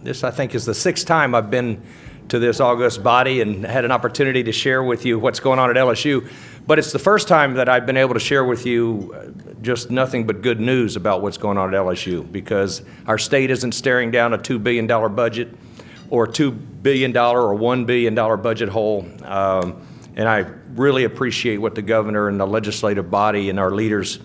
This, I think, is the sixth time I've been to this august body and had an opportunity to share with you what's going on at LSU. But it's the first time that I've been able to share with you just nothing but good news about what's going on at LSU, because our state isn't staring down a $2 billion budget or $2 billion or $1 billion budget hole. And I really appreciate what the governor and the legislative body and our leaders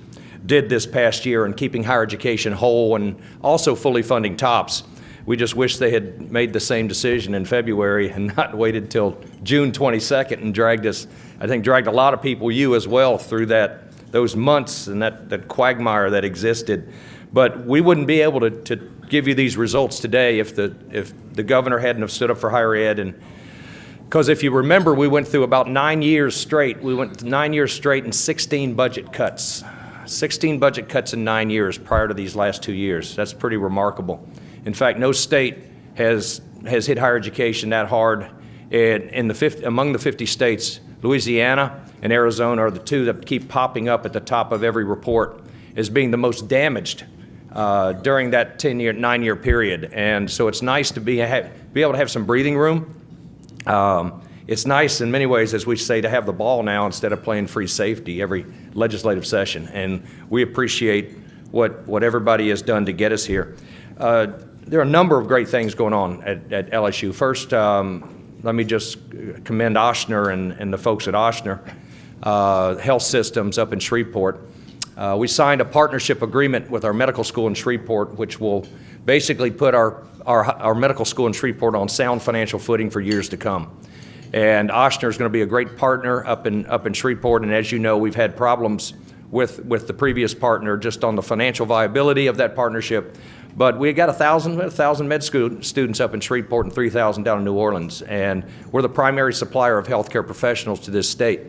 did this past year in keeping higher education whole and also fully funding TOPS. We just wish they had made the same decision in February and not waited till June 22nd and dragged a lot of people, you as well, through those months and that quagmire that existed. But we wouldn't be able to give you these results today if the governor hadn't have stood up for higher ed. And because if you remember, we went through about 9 years straight. We went 9 years straight and 16 budget cuts. 16 budget cuts in 9 years prior to these last 2 years. That's pretty remarkable. In fact, no state has hit higher education that hard. And among the 50 states, Louisiana and Arizona are the two that keep popping up at the top of every report as being the most damaged during that 9-year period. And so it's nice to be able to have some breathing room. It's nice in many ways, as we say, to have the ball now instead of playing free safety every legislative session. And we appreciate what everybody has done to get us here. There are a number of great things going on at LSU. First, let me just commend Ochsner and the folks at Ochsner Health Systems up in Shreveport. We signed a partnership agreement with our medical school in Shreveport, which will basically put our medical school in Shreveport on sound financial footing for years to come. And Ochsner is going to be a great partner up in Shreveport. And as you know, we've had problems with the previous partner just on the financial viability of that partnership. But we got 1,000 med school students up in Shreveport and 3,000 down in New Orleans. And we're the primary supplier of healthcare professionals to this state.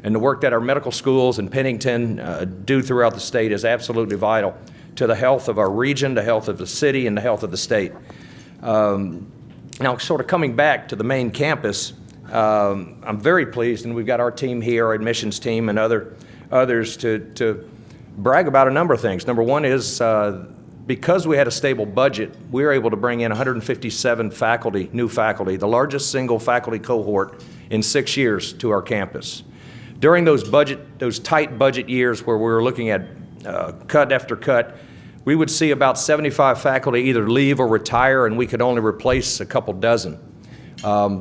And the work that our medical schools in Pennington do throughout the state is absolutely vital to the health of our region, the health of the city, and the health of the state. Now, sort of coming back to the main campus, I'm very pleased, and we've got our team here, our admissions team, and others to brag about a number of things. Number one is because we had a stable budget, we were able to bring in 157 new faculty, the largest single faculty cohort in 6 years to our campus. During those tight budget years where we were looking at cut after cut, we would see about 75 faculty either leave or retire, and we could only replace a couple dozen.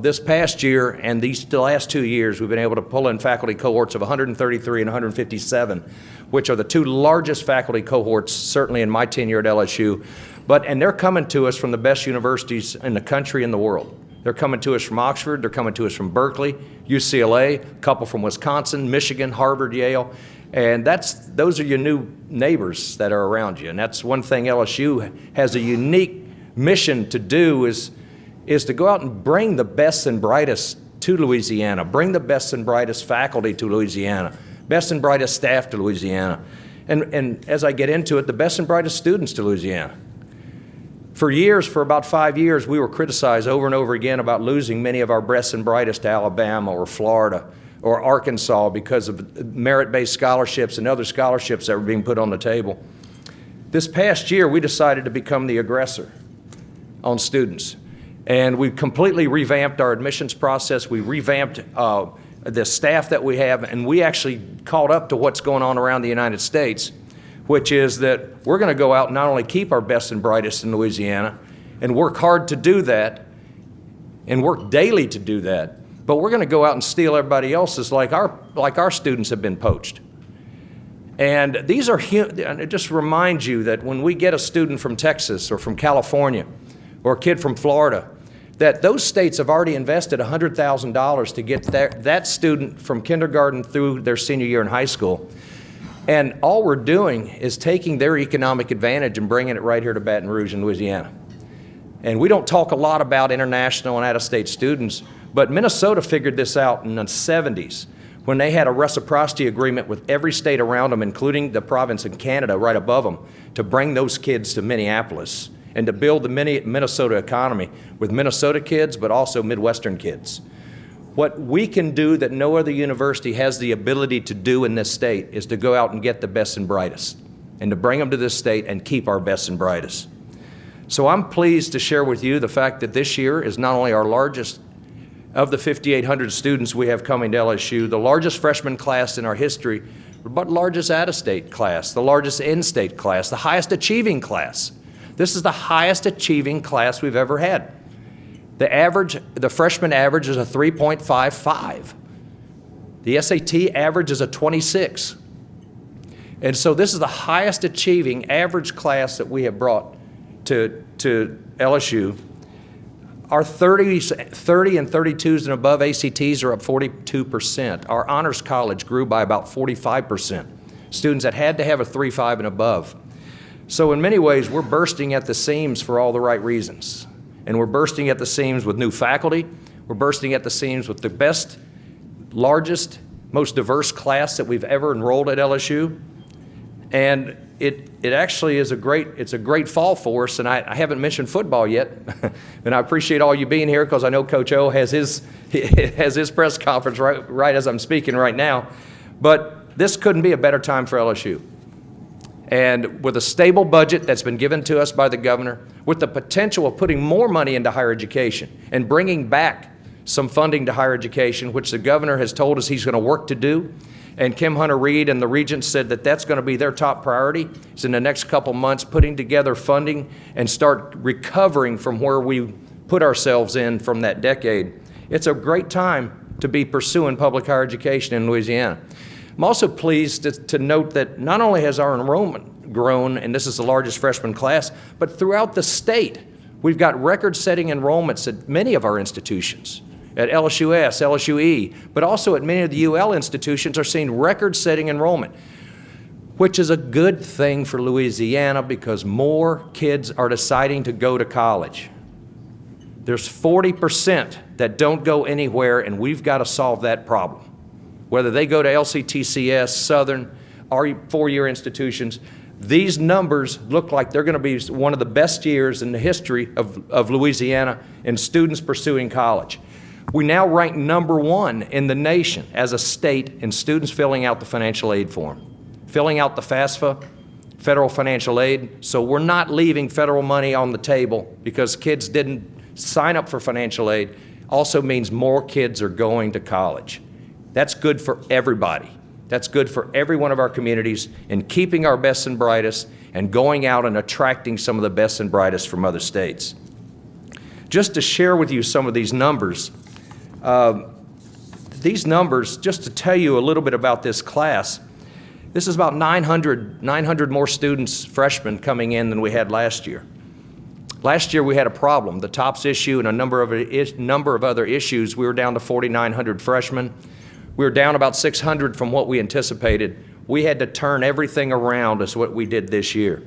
This past year and the last 2 years, we've been able to pull in faculty cohorts of 133 and 157, which are the two largest faculty cohorts, certainly in my tenure at LSU. And they're coming to us from the best universities in the country and the world. They're coming to us from Oxford, they're coming to us from Berkeley, UCLA, a couple from Wisconsin, Michigan, Harvard, Yale. And those are your new neighbors that are around you. And that's one thing LSU has a unique mission to do is to go out and bring the best and brightest to Louisiana, bring the best and brightest faculty to Louisiana, best and brightest staff to Louisiana, and as I get into it, the best and brightest students to Louisiana. For about 5 years, we were criticized over and over again about losing many of our best and brightest to Alabama or Florida or Arkansas because of merit-based scholarships and other scholarships that were being put on the table. This past year, we decided to become the aggressor on students. And we completely revamped our admissions process. We revamped the staff that we have, and we actually caught up to what's going on around the United States, which is that we're going to go out and not only keep our best and brightest in Louisiana and work hard to do that and work daily to do that, but we're going to go out and steal everybody else's like our students have been poached. And it just reminds you that when we get a student from Texas or from California or a kid from Florida, that those states have already invested $100,000 to get that student from kindergarten through their senior year in high school. And all we're doing is taking their economic advantage and bringing it right here to Baton Rouge in Louisiana. And we don't talk a lot about international and out-of-state students, but Minnesota figured this out in the 70s when they had a reciprocity agreement with every state around them, including the province in Canada right above them, to bring those kids to Minneapolis and to build the Minnesota economy with Minnesota kids, but also Midwestern kids. What we can do that no other university has the ability to do in this state is to go out and get the best and brightest and to bring them to this state and keep our best and brightest. So I'm pleased to share with you the fact that this year is not only our largest of the 5,800 students we have coming to LSU, the largest freshman class in our history, but largest out-of-state class, the largest in-state class, the highest achieving class. This is the highest achieving class we've ever had. The freshman average is a 3.55. The SAT average is a 26. And so this is the highest achieving average class that we have brought to LSU. Our 30 and 32s and above ACTs are up 42%. Our honors college grew by about 45%. Students that had to have a 3.5 and above. So in many ways, we're bursting at the seams for all the right reasons. And we're bursting at the seams with new faculty. We're bursting at the seams with the best, largest, most diverse class that we've ever enrolled at LSU. And it actually is it's a great fall for us, and I haven't mentioned football yet, and I appreciate all you being here because I know Coach O has his press conference right as I'm speaking right now, but this couldn't be a better time for LSU. And with a stable budget that's been given to us by the governor, with the potential of putting more money into higher education and bringing back some funding to higher education, which the governor has told us he's going to work to do, and Kim Hunter-Reid and the Regents said that that's going to be their top priority, is in the next couple months putting together funding and start recovering from where we put ourselves in from that decade. It's a great time to be pursuing public higher education in Louisiana. I'm also pleased to note that not only has our enrollment grown, and this is the largest freshman class, but throughout the state, we've got record-setting enrollments at many of our institutions. At LSUS, LSUE, but also at many of the UL institutions are seeing record-setting enrollment, which is a good thing for Louisiana because more kids are deciding to go to college. There's 40% that don't go anywhere, and we've got to solve that problem. Whether they go to LCTCS, Southern, or four-year institutions, these numbers look like they're going to be one of the best years in the history of Louisiana in students pursuing college. We now rank #1 in the nation as a state in students filling out the financial aid form, filling out the FAFSA, federal financial aid. So we're not leaving federal money on the table because kids didn't sign up for financial aid. Also means more kids are going to college. That's good for everybody. That's good for every one of our communities in keeping our best and brightest and going out and attracting some of the best and brightest from other states. Just to share with you some of these numbers, just to tell you a little bit about this class, this is about 900 more students, freshmen, coming in than we had last year. Last year we had a problem. The TOPS issue and a number of other issues, we were down to 4,900 freshmen. We were down about 600 from what we anticipated. We had to turn everything around as what we did this year.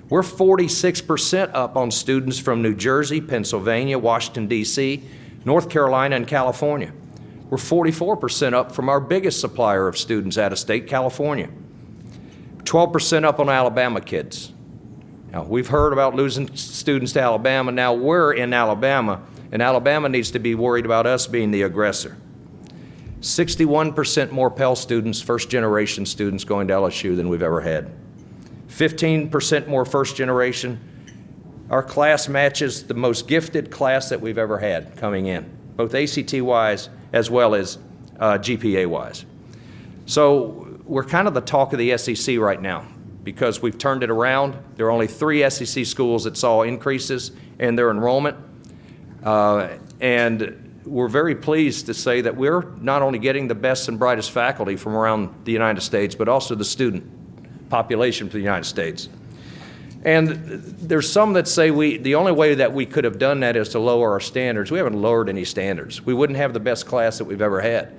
We're 46% up on students from New Jersey, Pennsylvania, Washington, D.C., North Carolina, and California. We're 44% up from our biggest supplier of students out of state, California. 12% up on Alabama kids. Now, we've heard about losing students to Alabama. Now we're in Alabama, and Alabama needs to be worried about us being the aggressor. 61% more Pell students, first-generation students, going to LSU than we've ever had. 15% more first-generation. Our class matches the most gifted class that we've ever had coming in, both ACT-wise as well as GPA-wise. So we're kind of the talk of the SEC right now because we've turned it around. There are only 3 SEC schools that saw increases in their enrollment. And we're very pleased to say that we're not only getting the best and brightest faculty from around the United States, but also the student population for the United States. And there's some that say the only way that we could have done that is to lower our standards. We haven't lowered any standards. We wouldn't have the best class that we've ever had.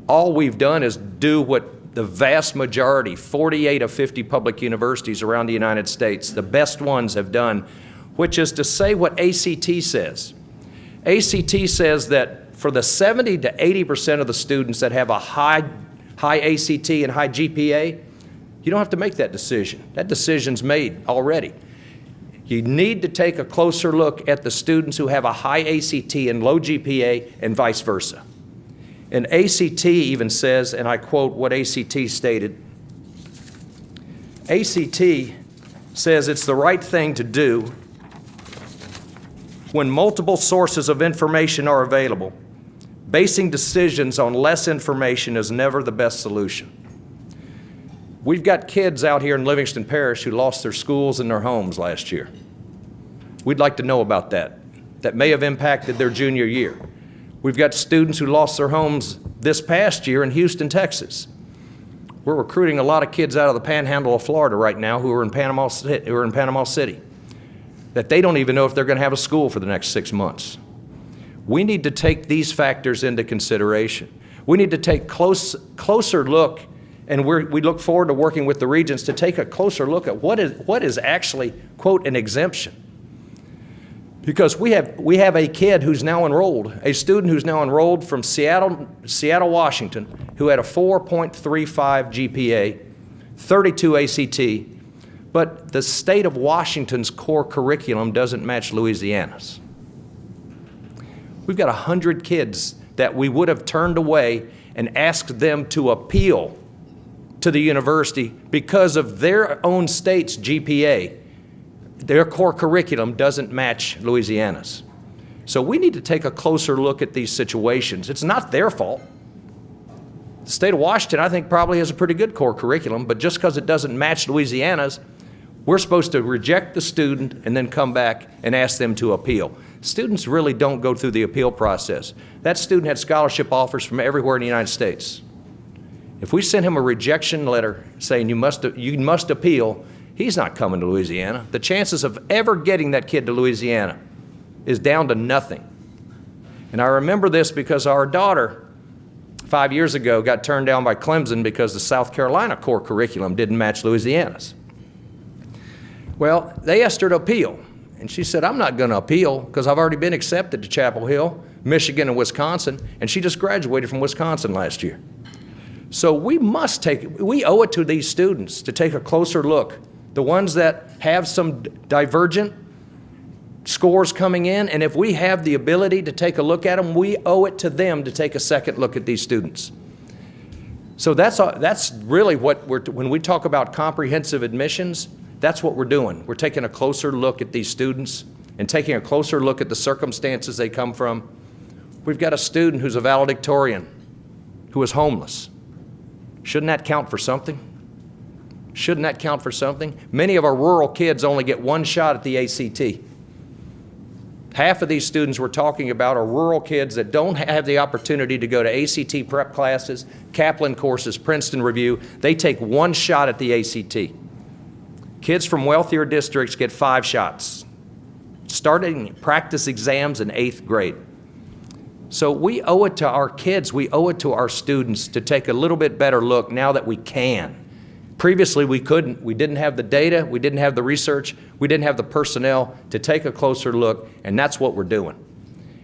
All we've done is do what the vast majority, 48 of 50 public universities around the United States, the best ones have done, which is to say what ACT says. ACT says that for the 70 to 80% of the students that have a high ACT and high GPA, you don't have to make that decision. That decision's made already. You need to take a closer look at the students who have a high ACT and low GPA and vice versa. And ACT even says, and I quote what ACT stated, ACT says it's the right thing to do when multiple sources of information are available, basing decisions on less information is never the best solution. We've got kids out here in Livingston Parish who lost their schools and their homes last year. We'd like to know about that. That may have impacted their junior year. We've got students who lost their homes this past year in Houston, Texas. We're recruiting a lot of kids out of the panhandle of Florida right now who are in Panama City, that they don't even know if they're going to have a school for the next 6 months. We need to take these factors into consideration. We need to take closer look, and we look forward to working with the regions to take a closer look at what is actually, quote, an exemption. Because we have a kid who's now enrolled, a student who's now enrolled from Seattle, Washington, who had a 4.35 GPA, 32 ACT, but the state of Washington's core curriculum doesn't match Louisiana's. We've got 100 kids that we would have turned away and asked them to appeal to the university because of their own state's GPA. Their core curriculum doesn't match Louisiana's. So we need to take a closer look at these situations. It's not their fault. The state of Washington, I think, probably has a pretty good core curriculum, but just because it doesn't match Louisiana's, we're supposed to reject the student and then come back and ask them to appeal. Students really don't go through the appeal process. That student had scholarship offers from everywhere in the United States. If we send him a rejection letter saying you must appeal, he's not coming to Louisiana. The chances of ever getting that kid to Louisiana is down to nothing. And I remember this because our daughter 5 years ago got turned down by Clemson because the South Carolina core curriculum didn't match Louisiana's. Well, they asked her to appeal, and she said, I'm not going to appeal because I've already been accepted to Chapel Hill, Michigan, and Wisconsin, and she just graduated from Wisconsin last year. So we owe it to these students to take a closer look. The ones that have some divergent scores coming in, and if we have the ability to take a look at them, we owe it to them to take a second look at these students. So that's really what when we talk about comprehensive admissions, that's what we're doing. We're taking a closer look at these students and taking a closer look at the circumstances they come from. We've got a student who's a valedictorian who is homeless. Shouldn't that count for something? Shouldn't that count for something? Many of our rural kids only get one shot at the ACT. Half of these students we're talking about are rural kids that don't have the opportunity to go to ACT prep classes, Kaplan courses, Princeton Review. They take one shot at the ACT. Kids from wealthier districts get 5 shots, starting practice exams in 8th grade. So we owe it to our kids, we owe it to our students to take a little bit better look now that we can. Previously, we couldn't. We didn't have the data, we didn't have the research, we didn't have the personnel to take a closer look, and that's what we're doing.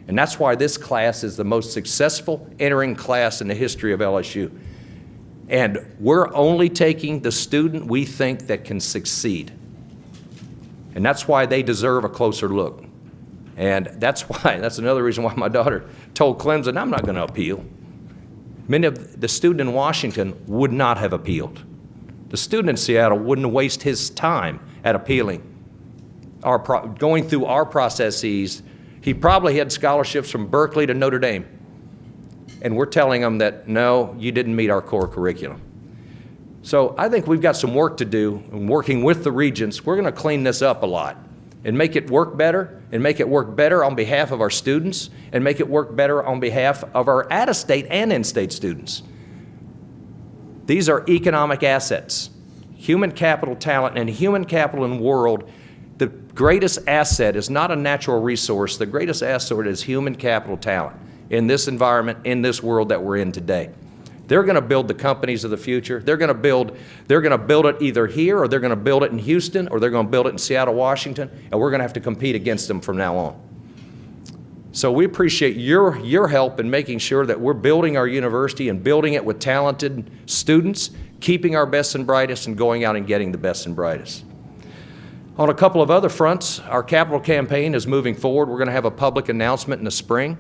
And that's why this class is the most successful entering class in the history of LSU. And we're only taking the student we think that can succeed. And that's why they deserve a closer look. And that's another reason why my daughter told Clemson, I'm not going to appeal. Many of the student in Washington would not have appealed. The student in Seattle wouldn't waste his time at appealing, going through our processes. He probably had scholarships from Berkeley to Notre Dame. And we're telling them that, no, you didn't meet our core curriculum. So I think we've got some work to do in working with the regents. We're going to clean this up a lot and make it work better, and make it work better on behalf of our students, and make it work better on behalf of our out-of-state and in-state students. These are economic assets, human capital, talent, and human capital in the world. The greatest asset is not a natural resource. The greatest asset is human capital talent in this environment, in this world that we're in today. They're going to build the companies of the future. They're going to build it either here, or they're going to build it in Houston, or they're going to build it in Seattle, Washington, and we're going to have to compete against them from now on. So we appreciate your help in making sure that we're building our university and building it with talented students, keeping our best and brightest, and going out and getting the best and brightest. On a couple of other fronts, our capital campaign is moving forward. We're going to have a public announcement in the spring.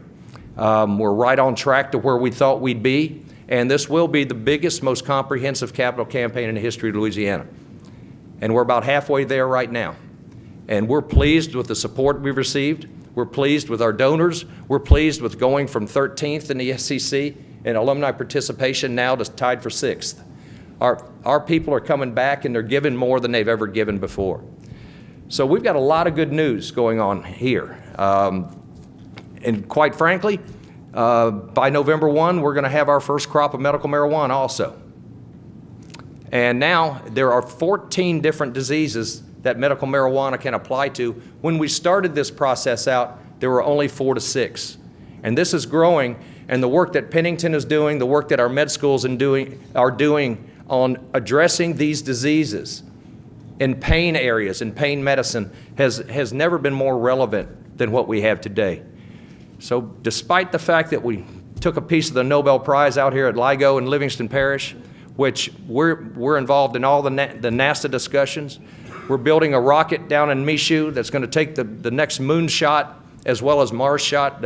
We're right on track to where we thought we'd be, and this will be the biggest, most comprehensive capital campaign in the history of Louisiana. And we're about halfway there right now. And we're pleased with the support we've received. We're pleased with our donors. We're pleased with going from 13th in the SEC in alumni participation now to tied for 6th. Our people are coming back and they're giving more than they've ever given before. So we've got a lot of good news going on here. And quite frankly, by November 1, we're going to have our first crop of medical marijuana also. And now there are 14 different diseases that medical marijuana can apply to. When we started this process out, there were only 4 to 6. And this is growing, and the work that Pennington is doing, the work that our med schools are doing on addressing these diseases in pain areas, in pain medicine, has never been more relevant than what we have today. So despite the fact that we took a piece of the Nobel Prize out here at LIGO in Livingston Parish, which we're involved in all the NASA discussions. We're building a rocket down in Michoud that's going to take the next moon shot as well as Mars shot.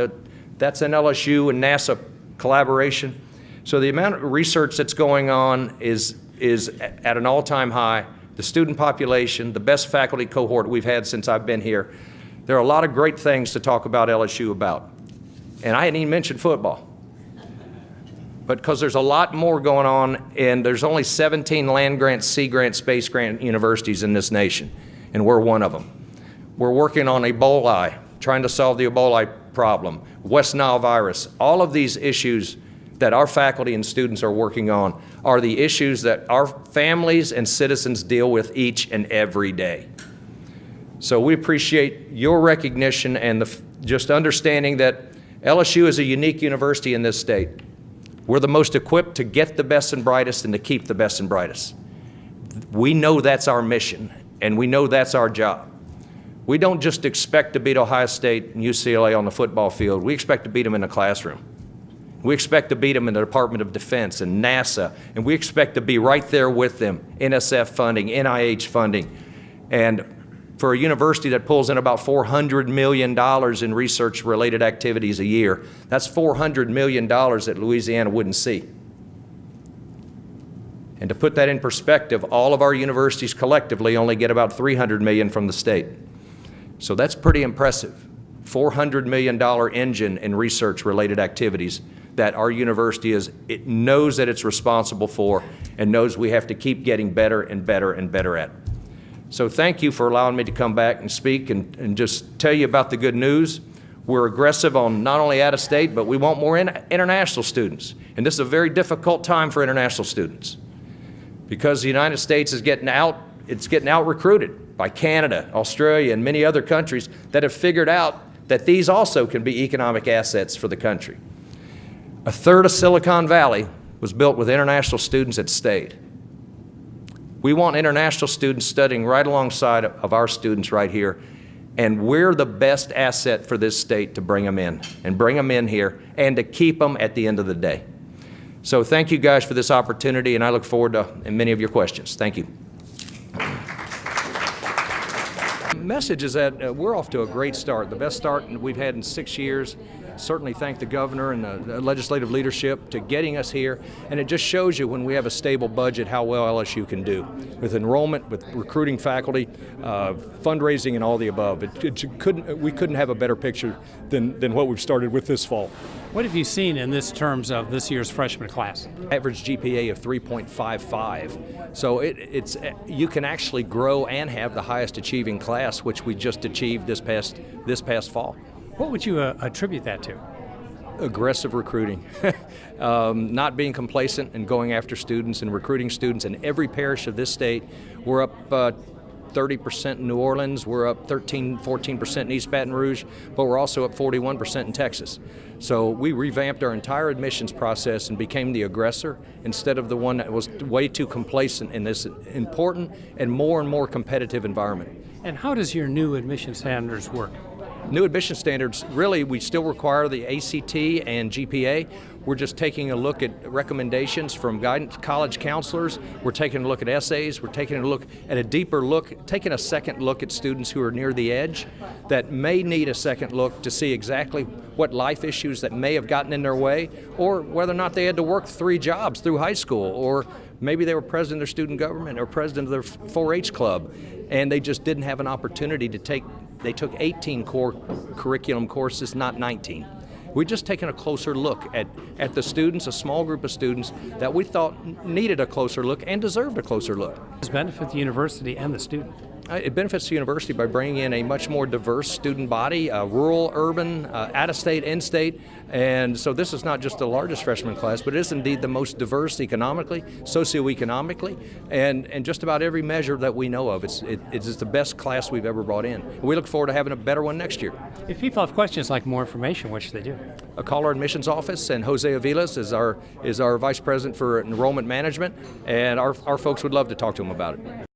That's an LSU and NASA collaboration. So the amount of research that's going on is at an all-time high. The student population, the best faculty cohort we've had since I've been here. There are a lot of great things to talk about LSU about. And I hadn't even mentioned football. But because there's a lot more going on, and there's only 17 land grant, sea grant, space grant universities in this nation, and we're one of them. We're working on Ebola, trying to solve the Ebola problem, West Nile virus. All of these issues that our faculty and students are working on are the issues that our families and citizens deal with each and every day. So we appreciate your recognition and just understanding that LSU is a unique university in this state. We're the most equipped to get the best and brightest and to keep the best and brightest. We know that's our mission, and we know that's our job. We don't just expect to beat Ohio State and UCLA on the football field. We expect to beat them in the classroom. We expect to beat them in the Department of Defense and NASA, and we expect to be right there with them, NSF funding, NIH funding. And for a university that pulls in about $400 million in research-related activities a year, that's $400 million that Louisiana wouldn't see. And to put that in perspective, all of our universities collectively only get about $300 million from the state. So that's pretty impressive. $400 million engine in research-related activities that our university it knows that it's responsible for and knows we have to keep getting better and better and better at. So thank you for allowing me to come back and speak and just tell you about the good news. We're aggressive on not only out of state, but we want more international students. And this is a very difficult time for international students because the United States is getting out recruited by Canada, Australia, and many other countries that have figured out that these also can be economic assets for the country. A third of Silicon Valley was built with international students that stayed. We want international students studying right alongside of our students right here, and we're the best asset for this state to bring them in here and to keep them at the end of the day. So thank you guys for this opportunity, and I look forward to many of your questions. Thank you. The message is that we're off to a great start, the best start we've had in 6 years. Certainly thank the governor and the legislative leadership to getting us here, and it just shows you when we have a stable budget how well LSU can do with enrollment, with recruiting faculty, fundraising, and all the above. We couldn't have a better picture than what we've started with this fall. What have you seen in this terms of this year's freshman class? Average GPA of 3.55. So you can actually grow and have the highest achieving class, which we just achieved this past fall. What would you attribute that to? Aggressive recruiting, not being complacent and going after students and recruiting students in every parish of this state. We're up 30% in New Orleans, we're up 14% in East Baton Rouge, but we're also up 41% in Texas. So we revamped our entire admissions process and became the aggressor instead of the one that was way too complacent in this important and more competitive environment. And how does your new admission standards work? New admission standards, really, we still require the ACT and GPA. We're just taking a look at recommendations from guidance college counselors. We're taking a look at essays. We're taking a look at a deeper look, taking a second look at students who are near the edge that may need a second look to see exactly what life issues that may have gotten in their way, or whether or not they had to work 3 jobs through high school, or maybe they were president of their student government or president of their 4-H club, and they just didn't have an opportunity to take they took 18 core curriculum courses, not 19. We've just taken a closer look at the students, a small group of students that we thought needed a closer look and deserved a closer look. Does benefit the university and the student? It benefits the university by bringing in a much more diverse student body, rural, urban, out-of-state, in-state, and so this is not just the largest freshman class, but it is indeed the most diverse economically, socioeconomically, and just about every measure that we know of. It's the best class we've ever brought in. We look forward to having a better one next year. If people have questions like more information, what should they do? Call our admissions office, and Jose Aviles is our vice president for enrollment management, and our folks would love to talk to them about it.